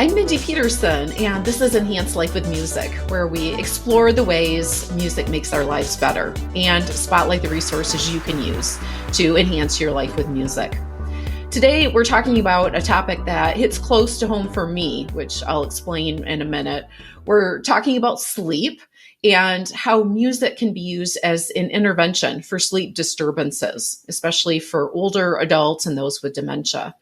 I'm Mindy Peterson, and this is Enhance Life with Music, where we explore the ways music makes our lives better and spotlight the resources you can use to enhance your life with music. Today, we're talking about a topic that hits close to home for me, which I'll explain in a minute. We're talking about sleep and how music can be used as an intervention for sleep disturbances, especially for older adults and those with dementia.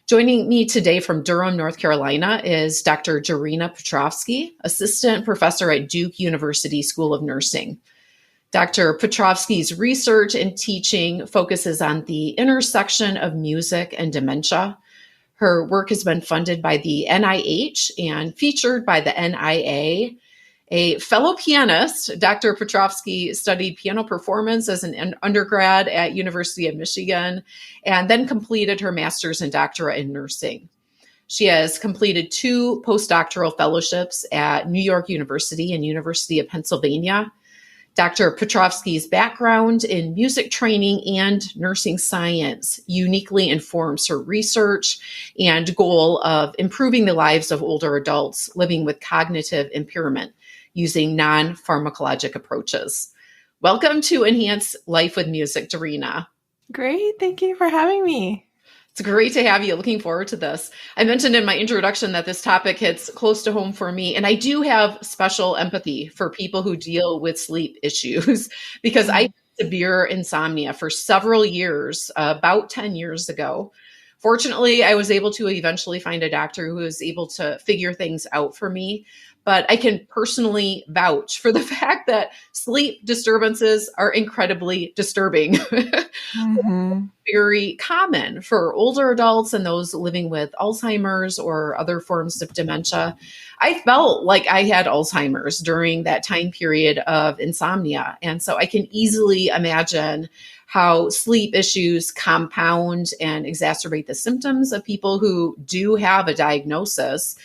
Joining me today from Durham, North Carolina is Dr. Darina Petrovsky, Assistant Professor at Duke University School of Nursing. Dr. Petrovsky's research and teaching focuses on the intersection of music and dementia. Her work has been funded by the NIH and featured by the NIA. A fellow pianist, Dr. Petrovsky studied piano performance as an undergrad at University of Michigan and then completed her master's and doctorate in nursing. She has completed 2 postdoctoral fellowships at New York University and University of Pennsylvania. Dr. Petrovsky's background in music training and nursing science uniquely informs her research and goal of improving the lives of older adults living with cognitive impairment using non-pharmacologic approaches. Welcome to Enhance Life with Music, Darina. Great. Thank you for having me. It's great to have you. Looking forward to this. I mentioned in my introduction that this topic hits close to home for me, and I do have special empathy for people who deal with sleep issues because I had severe insomnia for several years, about 10 years ago. Fortunately, I was able to eventually find a doctor who was able to figure things out for me. But I can personally vouch for the fact that sleep disturbances are incredibly disturbing. Very common for older adults and those living with Alzheimer's or other forms of dementia. I felt like I had Alzheimer's during that time period of insomnia. And so I can easily imagine how sleep issues compound and exacerbate the symptoms of people who do have a diagnosis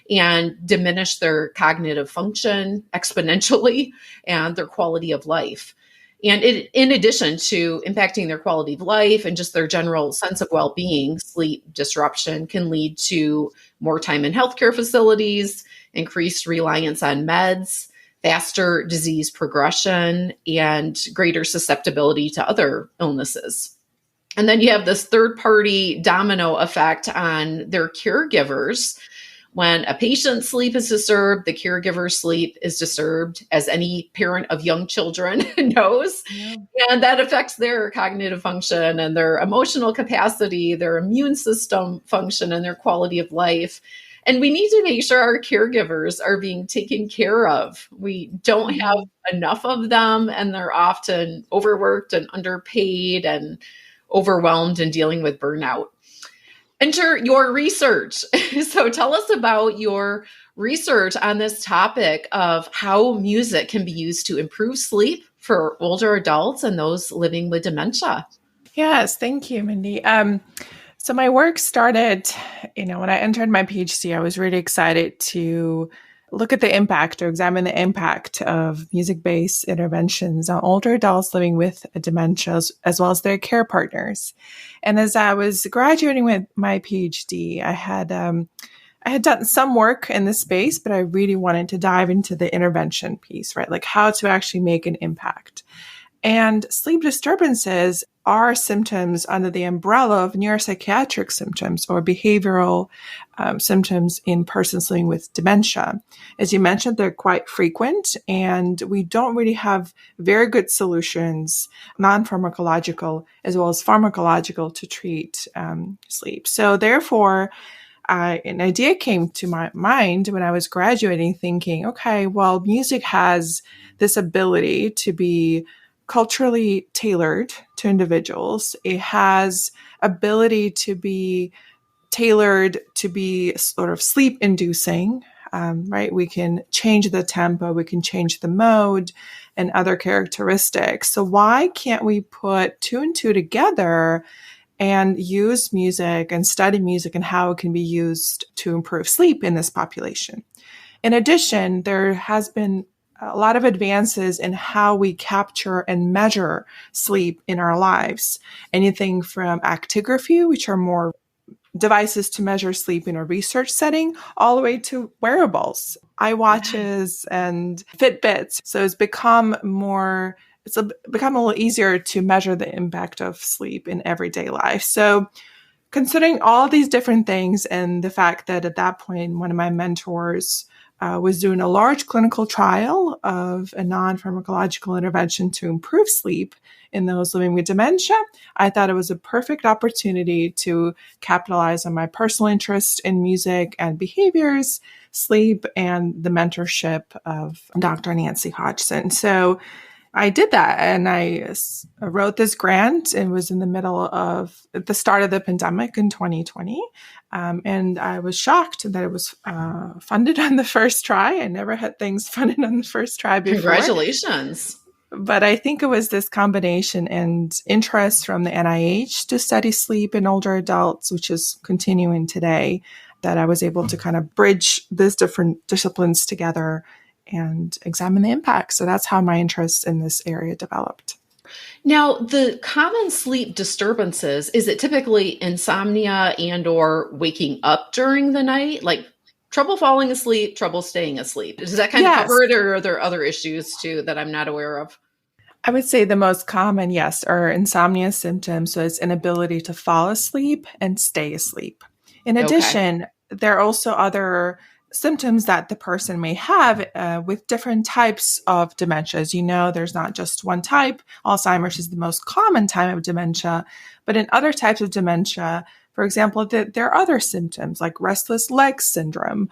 and diminish their cognitive function exponentially and their quality of life. And in addition to impacting their quality of life and just their general sense of well-being, sleep disruption can lead to more time in healthcare facilities, increased reliance on meds, faster disease progression, and greater susceptibility to other illnesses. And then you have this third-party domino effect on their caregivers. When a patient's sleep is disturbed, the caregiver's sleep is disturbed, as any parent of young children knows. Yeah. And that affects their cognitive function and their emotional capacity, their immune system function, and their quality of life. And we need to make sure our caregivers are being taken care of. We don't have enough of them, and they're often overworked and underpaid and overwhelmed and dealing with burnout. Enter your research. So tell us about your research on this topic of how music can be used to improve sleep for older adults and those living with dementia. Yes, thank you, Mindy. So my work started, when I entered my PhD, I was really excited to look at the impact or examine the impact of music-based interventions on older adults living with dementia, as well as their care partners. And as I was graduating with my PhD, I had done some work in this space, but I really wanted to dive into the intervention piece, right? Like how to actually make an impact. And sleep disturbances are symptoms under the umbrella of neuropsychiatric symptoms or behavioral symptoms in persons living with dementia. As you mentioned, they're quite frequent, and we don't really have very good solutions, non-pharmacological as well as pharmacological, to treat sleep. So therefore, an idea came to my mind when I was graduating, thinking, okay, well, music has this ability to be culturally tailored to individuals. It has ability to be tailored to be sort of sleep-inducing, right? We can change the tempo, we can change the mode and other characteristics. So why can't we put 2 and 2 together and use music and study music and how it can be used to improve sleep in this population? In addition, there has been a lot of advances in how we capture and measure sleep in our lives. Anything from actigraphy, which are more devices to measure sleep in a research setting, all the way to wearables, iWatches and Fitbits. So it's become a little easier to measure the impact of sleep in everyday life. So considering all these different things and the fact that at that point, one of my mentors was doing a large clinical trial of a non-pharmacological intervention to improve sleep in those living with dementia, I thought it was a perfect opportunity to capitalize on my personal interest in music and behaviors, sleep, and the mentorship of Dr. Nancy Hodgson. So I did that, and I wrote this grant. It was in the middle of the start of the pandemic in 2020. And I was shocked that it was funded on the first try. I never had things funded on the first try before. Congratulations. But I think it was this combination and interest from the NIH to study sleep in older adults, which is continuing today, that I was able to kind of bridge these different disciplines together and examine the impact. So that's how my interest in this area developed. Now, the common sleep disturbances, is it typically insomnia and or waking up during the night? Like trouble falling asleep, trouble staying asleep? Does that kind of cover it, or are there other issues too that I'm not aware of? I would say the most common, yes, are insomnia symptoms. So it's inability to fall asleep and stay asleep. In addition, there are also other symptoms that the person may have with different types of dementia. As you know, there's not just one type. Alzheimer's is the most common type of dementia, but in other types of dementia, for example, there are other symptoms like restless leg syndrome.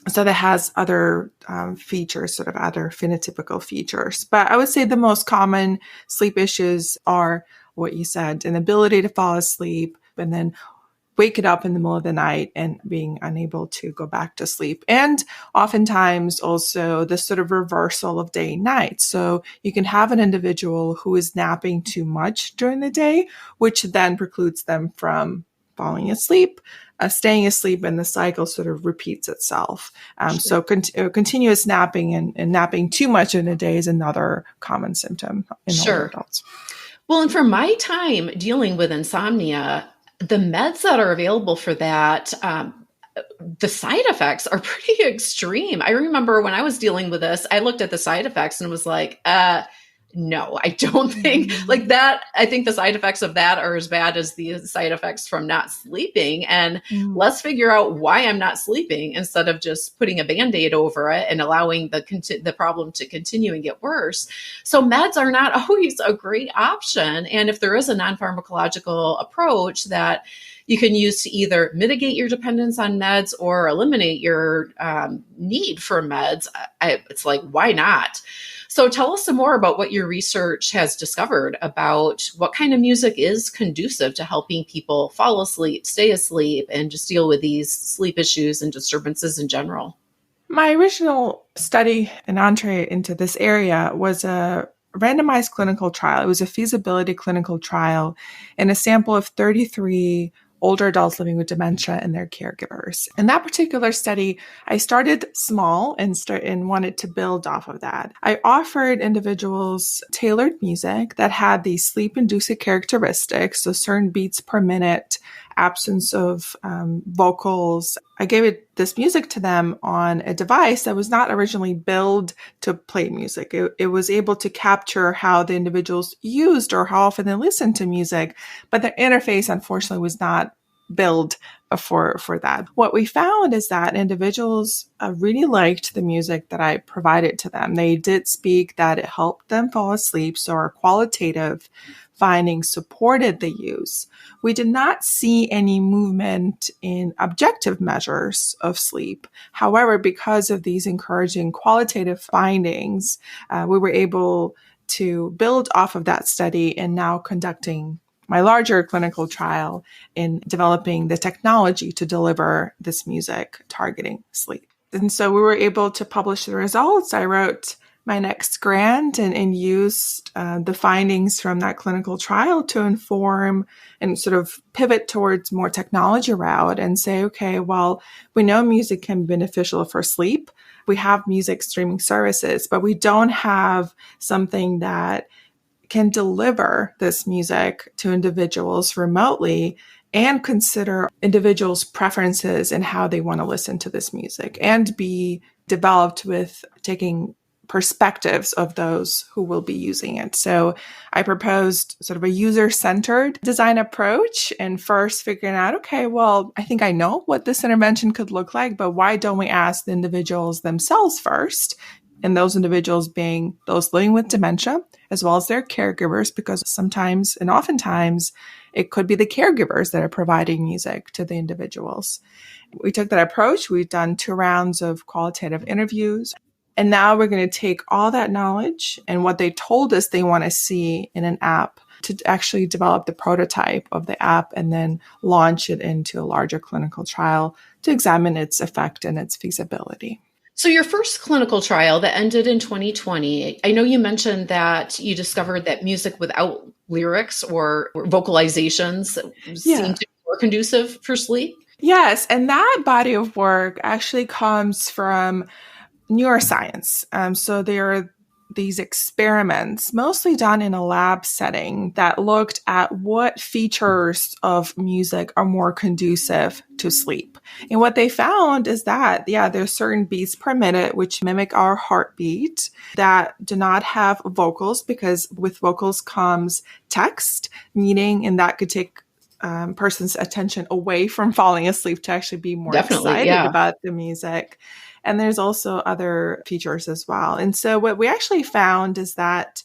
So that has other features, sort of other phenotypical features. But I would say the most common sleep issues are what you said, inability to fall asleep, and then waking up in the middle of the night and being unable to go back to sleep. And oftentimes also the sort of reversal of day and night. So you can have an individual who is napping too much during the day, which then precludes them from falling asleep, staying asleep, and the cycle sort of repeats itself. So continuous napping and napping too much in a day is another common symptom in older adults. Well, and from my time dealing with insomnia, the meds that are available for that, the side effects are pretty extreme. I remember when I was dealing with this, I looked at the side effects and was like, no, I don't think like that. I think the side effects of that are as bad as the side effects from not sleeping. And let's figure out why I'm not sleeping instead of just putting a Band-Aid over it and allowing the problem to continue and get worse. So meds are not always a great option. And if there is a non-pharmacological approach that you can use to either mitigate your dependence on meds or eliminate your need for meds, it's like, why not? So tell us some more about what your research has discovered about what kind of music is conducive to helping people fall asleep, stay asleep, and just deal with these sleep issues and disturbances in general. My original study and entree into this area was a randomized clinical trial. It was a feasibility clinical trial in a sample of 33 older adults living with dementia and their caregivers. In that particular study, I started small and wanted to build off of that. I offered individuals tailored music that had these sleep-inducing characteristics, so certain beats per minute, absence of vocals. I gave this music to them on a device that was not originally built to play music. It was able to capture how the individuals used or how often they listened to music, but the interface, unfortunately, was not built for that. What we found is that individuals really liked the music that I provided to them. They did speak that it helped them fall asleep, so our qualitative findings supported the use. We did not see any movement in objective measures of sleep. However, because of these encouraging qualitative findings, we were able to build off of that study and now conducting my larger clinical trial in developing the technology to deliver this music targeting sleep. And so we were able to publish the results. I wrote my next grant and used the findings from that clinical trial to inform and sort of pivot towards more technology route and say, okay, well, we know music can be beneficial for sleep. We have music streaming services, but we don't have something that can deliver this music to individuals remotely and consider individuals' preferences and how they want to listen to this music, and be developed with taking perspectives of those who will be using it. So I proposed sort of a user-centered design approach, and first figuring out, okay, well, I think I know what this intervention could look like, but why don't we ask the individuals themselves first? And those individuals being those living with dementia, as well as their caregivers, because sometimes and oftentimes it could be the caregivers that are providing music to the individuals. We took that approach. We've done 2 rounds of qualitative interviews. And now we're going to take all that knowledge and what they told us they want to see in an app to actually develop the prototype of the app and then launch it into a larger clinical trial to examine its effect and its feasibility. So your first clinical trial that ended in 2020, I know you mentioned that you discovered that music without lyrics or vocalizations seemed to be more conducive for sleep. Yes, and that body of work actually comes from neuroscience. So there are these experiments, mostly done in a lab setting, that looked at what features of music are more conducive to sleep. And what they found is that, there's certain beats per minute, which mimic our heartbeat, that do not have vocals, because with vocals comes text, meaning, and that could take person's attention away from falling asleep to actually be more excited about the music. And there's also other features as well. And so what we actually found is that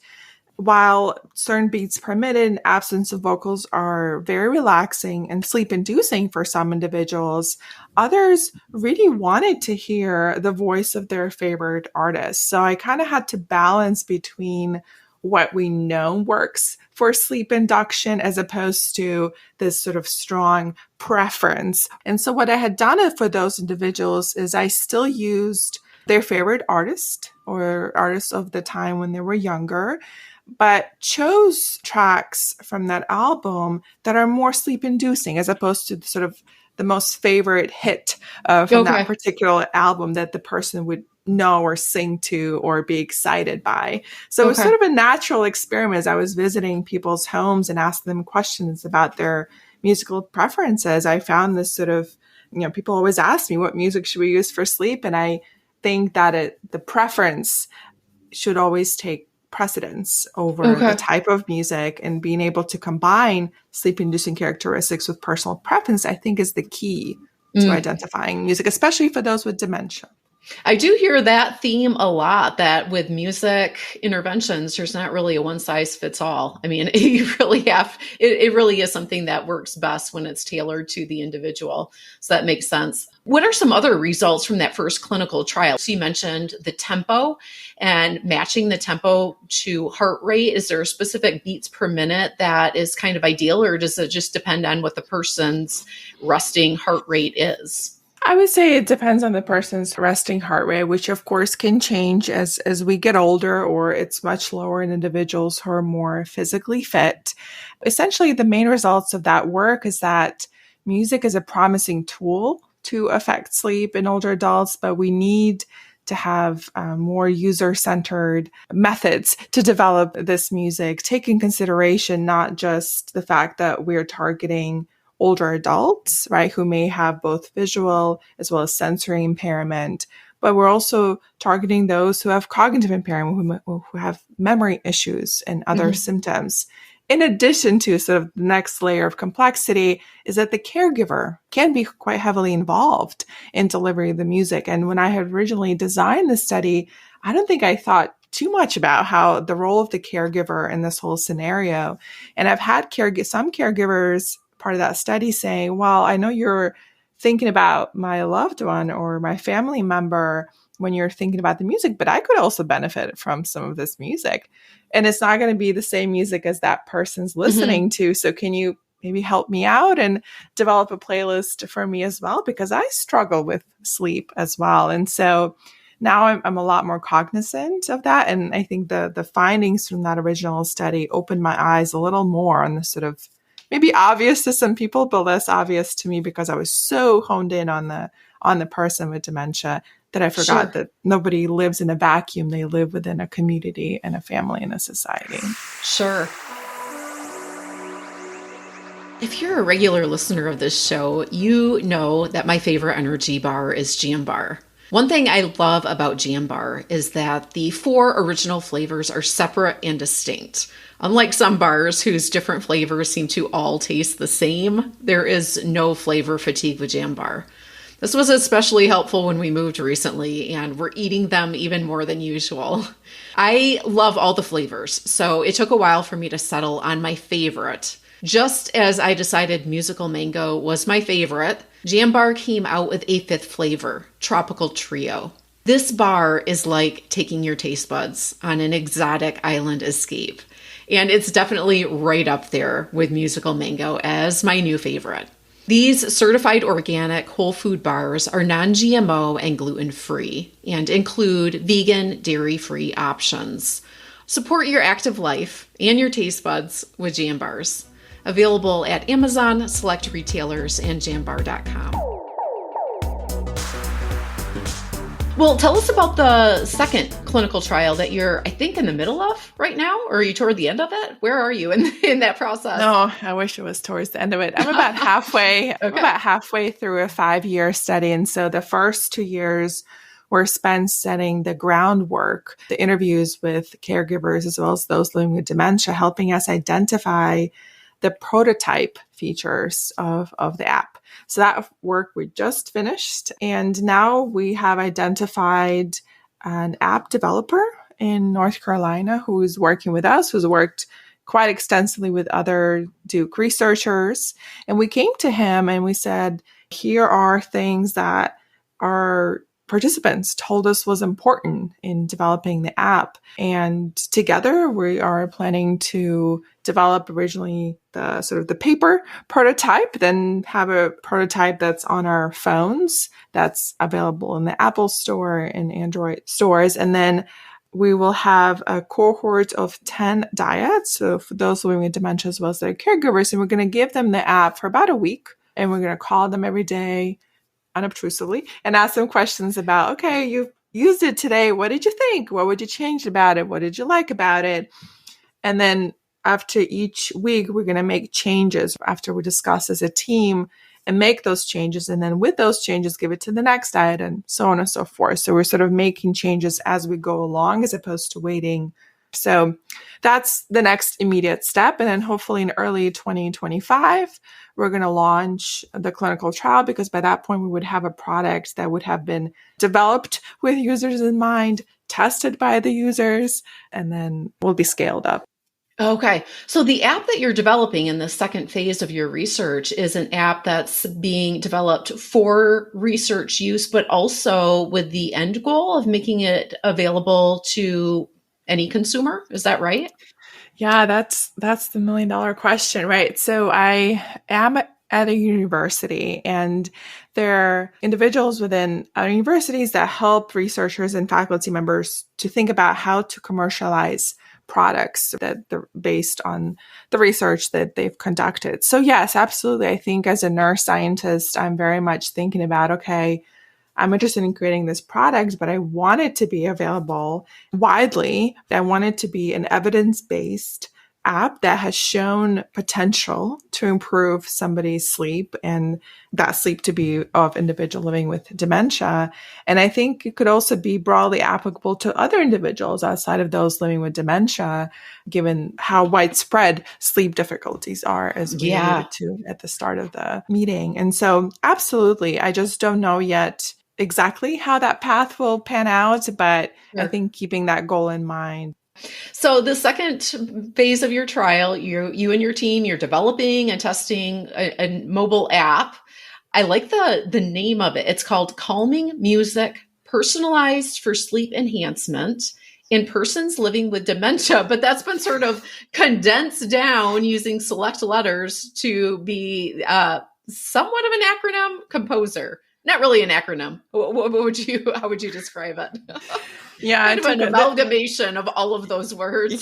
while certain beats per minute and absence of vocals are very relaxing and sleep inducing for some individuals, others really wanted to hear the voice of their favorite artist. So I kind of had to balance between what we know works for sleep induction as opposed to this sort of strong preference. And so what I had done for those individuals is I still used their favorite artist or artists of the time when they were younger, but chose tracks from that album that are more sleep inducing as opposed to sort of the most favorite hit from that particular album that the person would know or sing to or be excited by. So it was sort of a natural experiment as I was visiting people's homes and asking them questions about their musical preferences. I found this sort of, people always ask me, what music should we use for sleep? And I think that the preference should always take precedence over the type of music, and being able to combine sleep-inducing characteristics with personal preference, I think, is the key to identifying music, especially for those with dementia. I do hear that theme a lot, that with music interventions, there's not really a one size fits all. I mean, you really have, it really is something that works best when it's tailored to the individual. So that makes sense. What are some other results from that first clinical trial? So you mentioned the tempo and matching the tempo to heart rate. Is there a specific beats per minute that is kind of ideal, or does it just depend on what the person's resting heart rate is? I would say it depends on the person's resting heart rate, which of course can change as we get older, or it's much lower in individuals who are more physically fit. Essentially, the main results of that work is that music is a promising tool to affect sleep in older adults, but we need to have more user-centered methods to develop this music, take in consideration not just the fact that we're targeting older adults, right, who may have both visual as well as sensory impairment, but we're also targeting those who have cognitive impairment, who have memory issues and other symptoms. In addition to sort of the next layer of complexity is that the caregiver can be quite heavily involved in delivering the music. And when I had originally designed the study, I don't think I thought too much about how the role of the caregiver in this whole scenario. And I've had some caregivers part of that study saying, well, I know you're thinking about my loved one or my family member when you're thinking about the music, but I could also benefit from some of this music. And it's not going to be the same music as that person's listening to. So can you maybe help me out and develop a playlist for me as well? Because I struggle with sleep as well. And so now I'm a lot more cognizant of that. And I think the findings from that original study opened my eyes a little more on the sort of maybe obvious to some people, but less obvious to me because I was so honed in on the person with dementia that I forgot that nobody lives in a vacuum. They live within a community and a family and a society. Sure. If you're a regular listener of this show, you know that my favorite energy bar is Jam Bar. One thing I love about Jam Bar is that the 4 original flavors are separate and distinct. Unlike some bars whose different flavors seem to all taste the same, there is no flavor fatigue with Jam Bar. This was especially helpful when we moved recently and we're eating them even more than usual. I love all the flavors, so it took a while for me to settle on my favorite. Just as I decided musical mango was my favorite, Jam Bar came out with a 5th flavor, Tropical Trio. This bar is like taking your taste buds on an exotic island escape. And it's definitely right up there with musical mango as my new favorite. These certified organic whole food bars are non-GMO and gluten-free and include vegan, dairy-free options. Support your active life and your taste buds with Jam Bars. Available at Amazon, select retailers, and jambar.com. Well, tell us about the second clinical trial that you're, I think, in the middle of right now, or are you toward the end of it? Where are you in that process? No, I wish it was towards the end of it. I'm about halfway. Okay. I'm about halfway through a 5-year study, and so the first 2 years were spent setting the groundwork, the interviews with caregivers as well as those living with dementia, helping us identify the prototype features of the app. So that work we just finished. And now we have identified an app developer in North Carolina who's working with us, who's worked quite extensively with other Duke researchers. And we came to him and we said, here are things that our participants told us was important in developing the app. And together we are planning to develop originally the sort of the paper prototype, then have a prototype that's on our phones that's available in the Apple Store and Android stores. And then we will have a cohort of 10 dietats. So for those living with dementia as well as their caregivers, and we're going to give them the app for about a week. And we're going to call them every day unobtrusively and ask them questions about, okay, you used it today. What did you think? What would you change about it? What did you like about it? And then after each week, we're going to make changes after we discuss as a team and make those changes. And then with those changes, give it to the next diet and so on and so forth. So we're sort of making changes as we go along as opposed to waiting. So that's the next immediate step. And then hopefully in early 2025, we're going to launch the clinical trial because by that point, we would have a product that would have been developed with users in mind, tested by the users, and then will be scaled up. Okay. So the app that you're developing in the second phase of your research is an app that's being developed for research use, but also with the end goal of making it available to any consumer. Is that right? Yeah, that's the $1 million question, right? So I am at a university and there are individuals within our universities that help researchers and faculty members to think about how to commercialize products that they're based on the research that they've conducted. So yes, absolutely. I think as a neuroscientist, I'm very much thinking about, okay, I'm interested in creating this product, but I want it to be available widely. I want it to be an evidence-based app that has shown potential to improve somebody's sleep and that sleep to be of individual living with dementia. And I think it could also be broadly applicable to other individuals outside of those living with dementia, given how widespread sleep difficulties are, as we alluded to at the start of the meeting. And so absolutely, I just don't know yet exactly how that path will pan out, but I think keeping that goal in mind. So the second phase of your trial, you and your team, you're developing and testing a mobile app. I like the name of it. It's called Calming Music, Personalized for Sleep Enhancement in Persons Living with Dementia. But that's been sort of condensed down using select letters to be somewhat of an acronym. Composer. Not really an acronym. How would you describe it? Yeah, kind of an amalgamation of all of those words.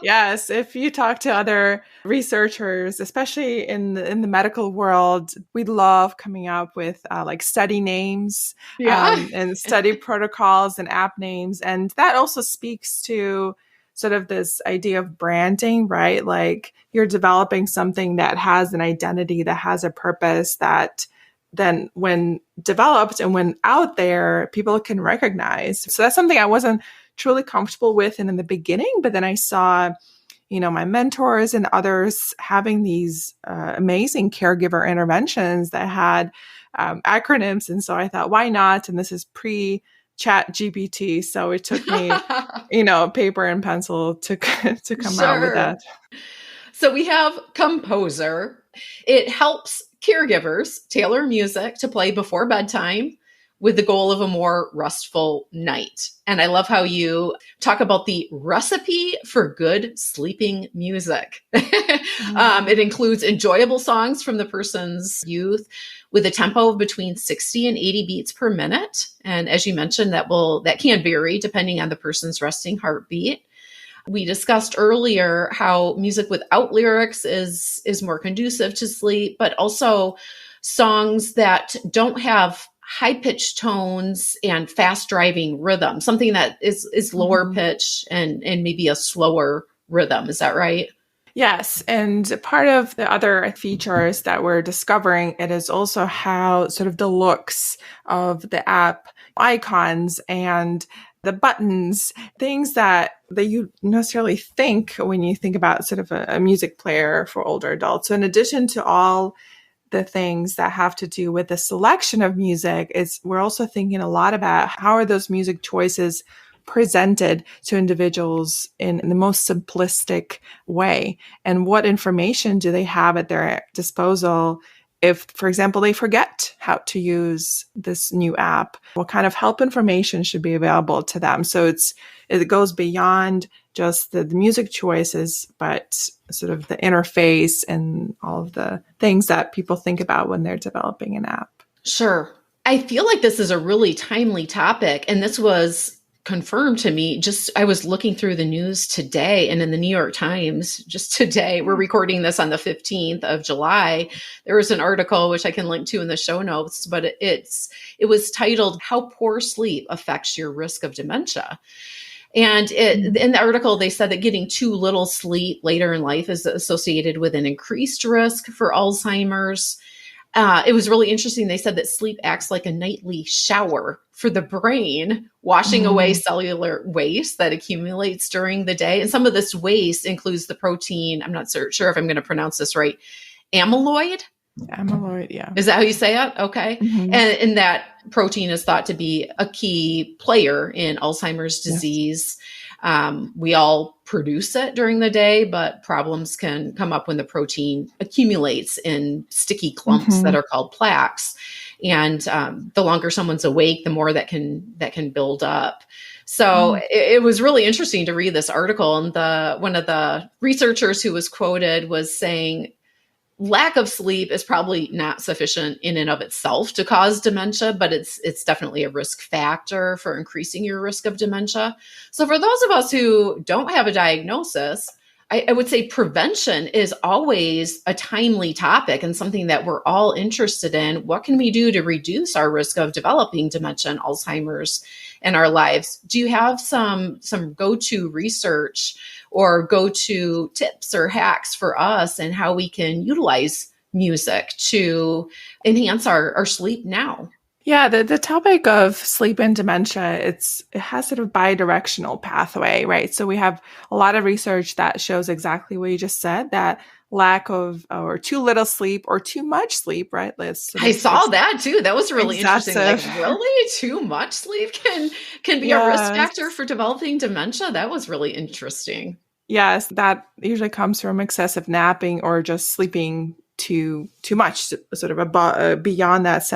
Yes. If you talk to other researchers, especially in the medical world, we love coming up with like study names and study protocols and app names, and that also speaks to sort of this idea of branding, right? Like you're developing something that has an identity, that has a purpose, that then when developed and when out there, people can recognize. So that's something I wasn't truly comfortable with in the beginning, but then I saw, my mentors and others having these amazing caregiver interventions that had acronyms. And so I thought, why not? And this is pre-chat GPT. So it took me, paper and pencil to come out with that. So we have Composer. It helps caregivers tailor music to play before bedtime with the goal of a more restful night. And I love how you talk about the recipe for good sleeping music. It includes enjoyable songs from the person's youth with a tempo of between 60 and 80 beats per minute. And as you mentioned, that can vary depending on the person's resting heartbeat. We discussed earlier how music without lyrics is more conducive to sleep, but also songs that don't have high-pitched tones and fast-driving rhythm, something that is lower pitch and maybe a slower rhythm. Is that right? Yes. And part of the other features that we're discovering, it is also how sort of the looks of the app icons and the buttons, things that you necessarily think when you think about sort of a music player for older adults. So in addition to all the things that have to do with the selection of music, we're also thinking a lot about how are those music choices presented to individuals in the most simplistic way, and what information do they have at their disposal if, for example, they forget how to use this new app. What kind of help information should be available to them? So it goes beyond just the music choices, but sort of the interface and all of the things that people think about when they're developing an app. Sure. I feel like this is a really timely topic, and this was confirmed to me. I was looking through the news today, and in the New York Times just today, we're recording this on the 15th of July. There was an article, which I can link to in the show notes, but it was titled "How Poor Sleep Affects Your Risk of Dementia." And in the article, they said that getting too little sleep later in life is associated with an increased risk for Alzheimer's. It was really interesting. They said that sleep acts like a nightly shower for the brain, washing away cellular waste that accumulates during the day. And some of this waste includes the protein, I'm not sure if I'm going to pronounce this right, amyloid. Amyloid, yeah. Is that how you say it? Okay. And that protein is thought to be a key player in Alzheimer's disease. Yes. We all produce it during the day, but problems can come up when the protein accumulates in sticky clumps that are called plaques. And the longer someone's awake, the more that can build up. So it was really interesting to read this article. And one of the researchers who was quoted was saying, lack of sleep is probably not sufficient in and of itself to cause dementia, but it's definitely a risk factor for increasing your risk of dementia. So for those of us who don't have a diagnosis, I would say prevention is always a timely topic and something that we're all interested in. What can we do to reduce our risk of developing dementia and Alzheimer's in our lives? Do you have some go-to research or go-to tips or hacks for us and how we can utilize music to enhance our sleep now? Yeah, the topic of sleep and dementia, it has sort of bi-directional pathway, right? So we have a lot of research that shows exactly what you just said, that lack of or too little sleep or too much sleep, right? I saw that too. That was really interesting. Like, really, too much sleep can be a risk factor for developing dementia? That was really interesting. Yes, that usually comes from excessive napping or just sleeping too much, sort of beyond that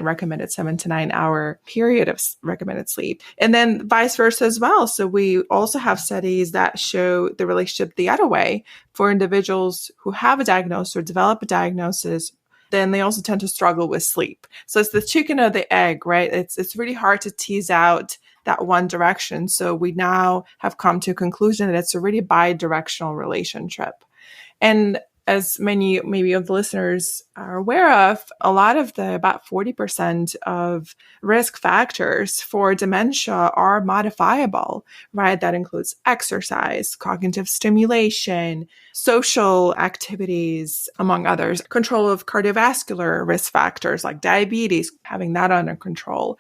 recommended 7 to 9 hour period of recommended sleep. And then vice versa as well. So we also have studies that show the relationship the other way for individuals who have a diagnosis or develop a diagnosis. Then they also tend to struggle with sleep. So it's the chicken or the egg, right? It's really hard to tease out that one direction. So we now have come to a conclusion that it's a really bi-directional relationship. And as many maybe of the listeners are aware of, a lot of about 40% of risk factors for dementia are modifiable, right? That includes exercise, cognitive stimulation, social activities, among others, control of cardiovascular risk factors like diabetes, having that under control.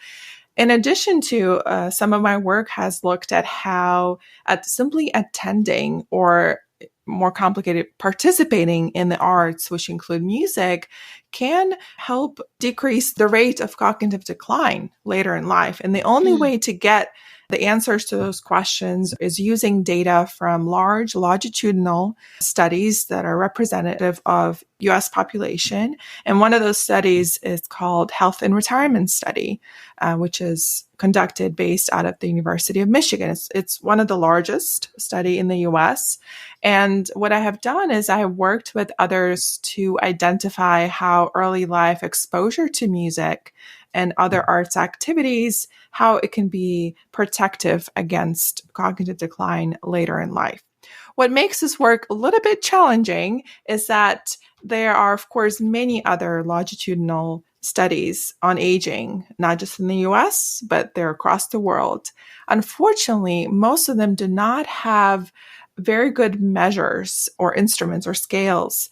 In addition to, some of my work has looked at how simply attending or more complicated, participating in the arts, which include music, can help decrease the rate of cognitive decline later in life. And the only way to get the answers to those questions is using data from large longitudinal studies that are representative of US population. And one of those studies is called Health and Retirement Study, which is conducted based out of the University of Michigan. It's one of the largest study in the US. And what I have done is I have worked with others to identify how early life exposure to music and other arts activities, how it can be protective against cognitive decline later in life. What makes this work a little bit challenging is that there are, of course, many other longitudinal studies on aging, not just in the US, but they're across the world. Unfortunately, most of them do not have very good measures or instruments or scales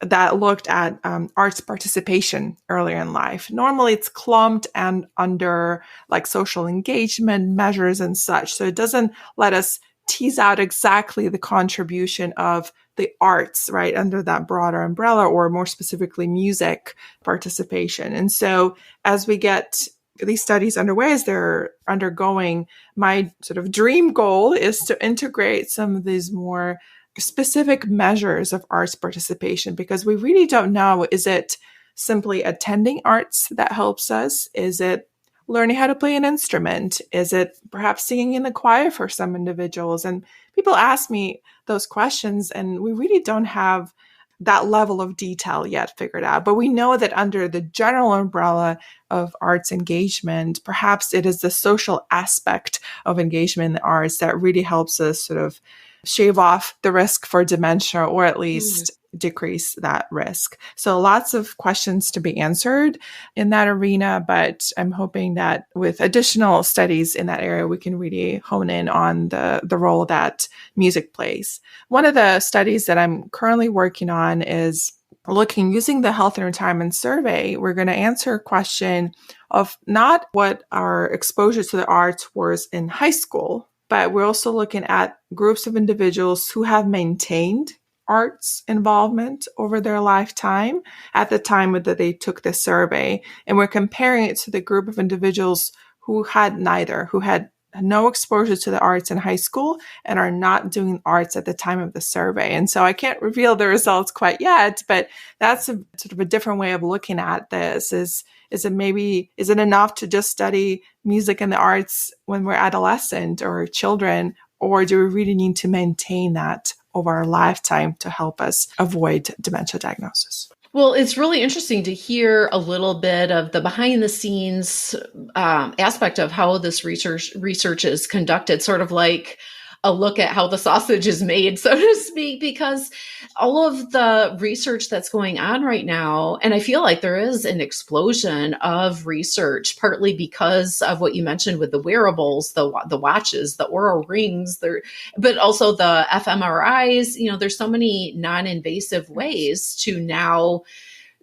that looked at arts participation earlier in life. Normally it's clumped and under like social engagement measures and such. So it doesn't let us tease out exactly the contribution of the arts, right, under that broader umbrella, or more specifically music participation. And so as we get these studies underway, as they're undergoing, my sort of dream goal is to integrate some of these more specific measures of arts participation, because we really don't know, is it simply attending arts that helps us? Is it learning how to play an instrument? Is it perhaps singing in the choir for some individuals? And people ask me those questions, and we really don't have that level of detail yet figured out. But we know that under the general umbrella of arts engagement, perhaps it is the social aspect of engagement in the arts that really helps us sort of shave off the risk for dementia, or at least decrease that risk. So lots of questions to be answered in that arena, but I'm hoping that with additional studies in that area, we can really hone in on the role that music plays. One of the studies that I'm currently working on is looking, using the Health and Retirement Survey. We're going to answer a question of not what our exposure to the arts was in high school, but we're also looking at groups of individuals who have maintained arts involvement over their lifetime at the time that they took the survey. And we're comparing it to the group of individuals who had neither, who had no exposure to the arts in high school and are not doing arts at the time of the survey. And so I can't reveal the results quite yet, but that's a sort of a different way of looking at this. Is it enough to just study music and the arts when we're adolescent or children, or do we really need to maintain that over our lifetime to help us avoid dementia diagnosis? Well, it's really interesting to hear a little bit of the behind the scenes aspect of how this research is conducted, sort of like a look at how the sausage is made, so to speak, because all of the research that's going on right now, and I feel like there is an explosion of research, partly because of what you mentioned with the wearables, the watches, the Oura rings, but also the fMRIs. There's so many non-invasive ways to now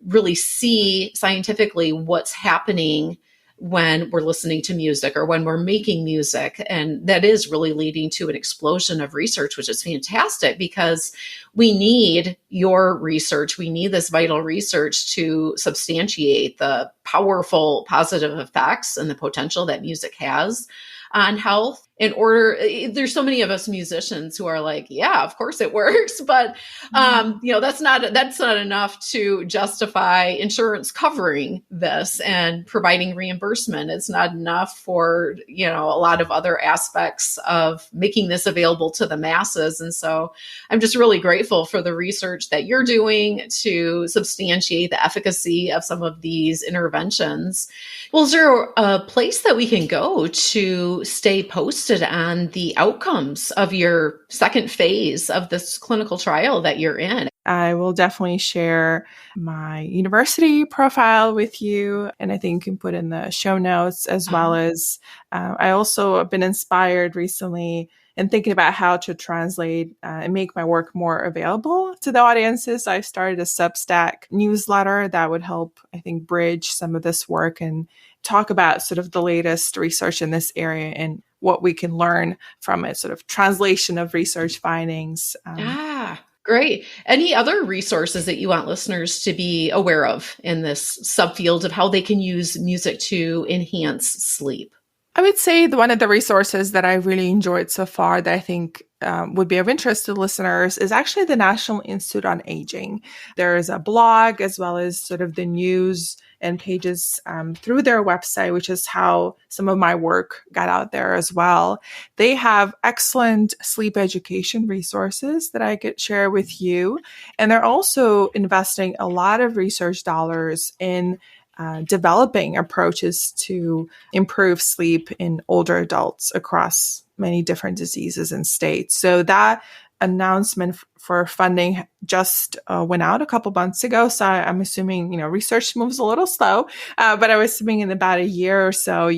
really see scientifically what's happening when we're listening to music or when we're making music. And that is really leading to an explosion of research, which is fantastic, because we need your research. We need this vital research to substantiate the powerful positive effects and the potential that music has on health. There's so many of us musicians who are like, yeah, of course it works, but that's not enough to justify insurance covering this and providing reimbursement. It's not enough for a lot of other aspects of making this available to the masses. And so I'm just really grateful for the research that you're doing to substantiate the efficacy of some of these interventions. Well, is there a place that we can go to stay posted on the outcomes of your second phase of this clinical trial that you're in? I will definitely share my university profile with you, and I think you can put in the show notes, as well as I also have been inspired recently in thinking about how to translate and make my work more available to the audiences. I started a Substack newsletter that would help, I think, bridge some of this work and talk about sort of the latest research in this area and what we can learn from it, sort of translation of research findings. Great. Any other resources that you want listeners to be aware of in this subfield of how they can use music to enhance sleep? I would say one of the resources that I really enjoyed so far that I think would be of interest to listeners is actually the National Institute on Aging. There's a blog as well as sort of the news and pages through their website, which is how some of my work got out there as well. They have excellent sleep education resources that I could share with you. And they're also investing a lot of research dollars in developing approaches to improve sleep in older adults across many different diseases and states. So that announcement for funding just went out a couple months ago. So I'm assuming, research moves a little slow, but I was assuming in about a year or so,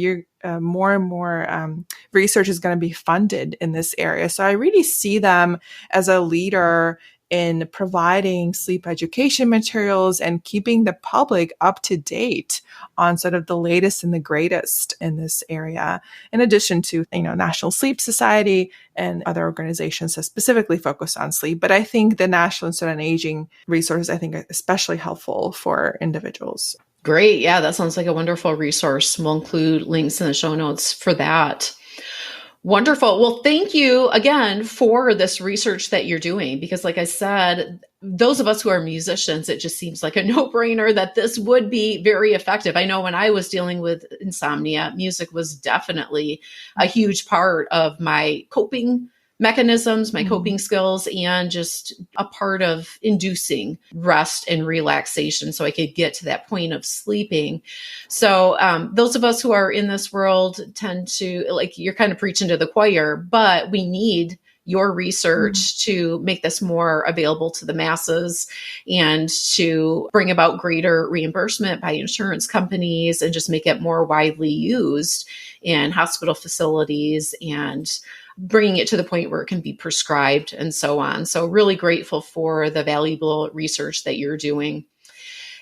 more and more research is going to be funded in this area. So I really see them as a leader in providing sleep education materials and keeping the public up to date on sort of the latest and the greatest in this area, in addition to, National Sleep Society and other organizations that specifically focus on sleep. But I think the National Institute on Aging resources, I think, are especially helpful for individuals. Great. Yeah, that sounds like a wonderful resource. We'll include links in the show notes for that. Wonderful. Well, thank you again for this research that you're doing, because like I said, those of us who are musicians, it just seems like a no-brainer that this would be very effective. I know when I was dealing with insomnia, music was definitely a huge part of my coping mechanisms, my coping skills, and just a part of inducing rest and relaxation so I could get to that point of sleeping. So those of us who are in this world tend to, like, you're kind of preaching to the choir, but we need your research to make this more available to the masses and to bring about greater reimbursement by insurance companies and just make it more widely used in hospital facilities and bringing it to the point where it can be prescribed and so on. So really grateful for the valuable research that you're doing.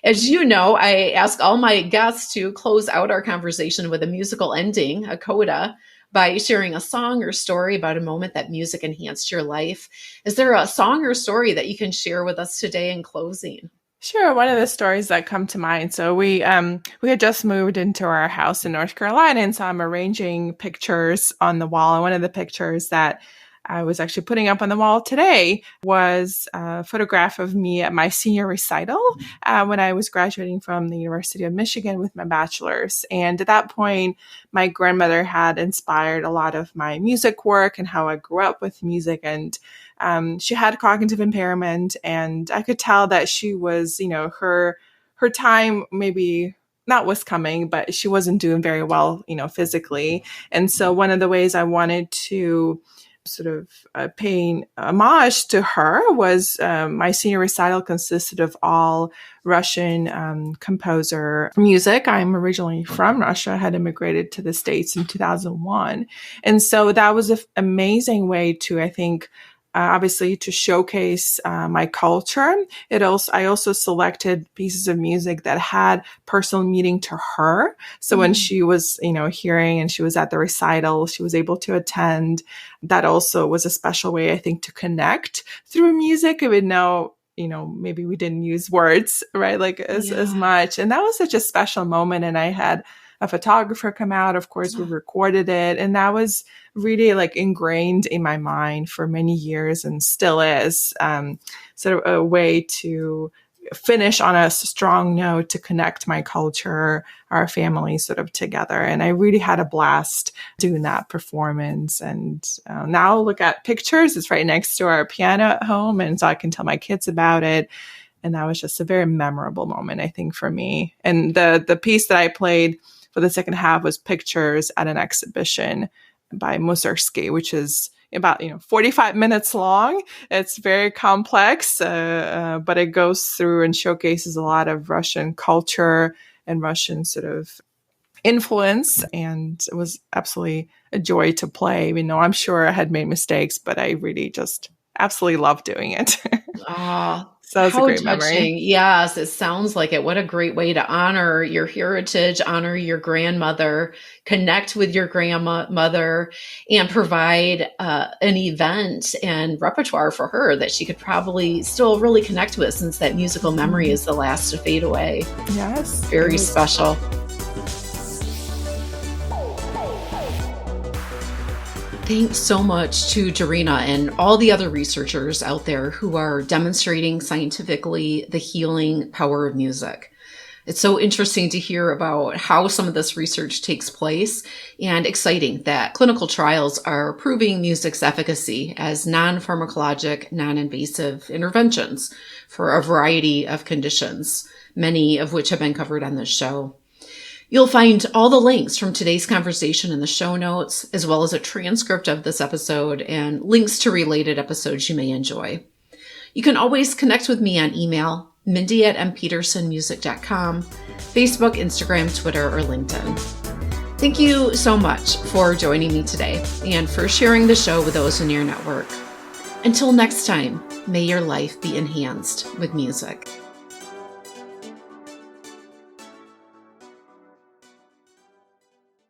As you know, I ask all my guests to close out our conversation with a musical ending, a coda, by sharing a song or story about a moment that music enhanced your life. Is there a song or story that you can share with us today in closing? Sure. One of the stories that come to mind. So we had just moved into our house in North Carolina, and so I'm arranging pictures on the wall. And one of the pictures that I was actually putting up on the wall today was a photograph of me at my senior recital when I was graduating from the University of Michigan with my bachelor's. And at that point, my grandmother had inspired a lot of my music work and how I grew up with music. And she had cognitive impairment, and I could tell that she was, her time maybe not was coming, but she wasn't doing very well, physically. And so one of the ways I wanted to sort of paying homage to her was my senior recital consisted of all Russian composer music. I'm originally from Russia. I had immigrated to the States in 2001. And so that was an amazing way to, I think, obviously to showcase my culture. I also selected pieces of music that had personal meaning to her. So when she was, hearing and she was at the recital, she was able to attend. That also was a special way, I think, to connect through music, even though, maybe we didn't use words, right? Like as much. And that was such a special moment. And I had a photographer come out. Of course, we recorded it. And that was really like ingrained in my mind for many years and still is sort of a way to finish on a strong note to connect my culture, our family sort of together. And I really had a blast doing that performance. And now look at pictures. It's right next to our piano at home. And so I can tell my kids about it. And that was just a very memorable moment, I think, for me. And the piece that I played for the second half was pictures at an exhibition by Mussorgsky, which is, about 45 minutes long. It's very complex, but it goes through and showcases a lot of Russian culture and Russian sort of influence, and it was absolutely a joy to play. I'm sure I had made mistakes, but I really just absolutely loved doing it. Ah, So it's a how great touching. memory. Yes, it sounds like it. What a great way to honor your heritage, honor your grandmother, connect with your grandmother, and provide an event and repertoire for her that she could probably still really connect with, since that musical memory is the last to fade away. Yes. Very special. Thanks so much to Darina and all the other researchers out there who are demonstrating scientifically the healing power of music. It's so interesting to hear about how some of this research takes place, and exciting that clinical trials are proving music's efficacy as non-pharmacologic, non-invasive interventions for a variety of conditions, many of which have been covered on this show. You'll find all the links from today's conversation in the show notes, as well as a transcript of this episode and links to related episodes you may enjoy. You can always connect with me on email, mindy@mpetersonmusic.com, Facebook, Instagram, Twitter, or LinkedIn. Thank you so much for joining me today and for sharing the show with those in your network. Until next time, may your life be enhanced with music.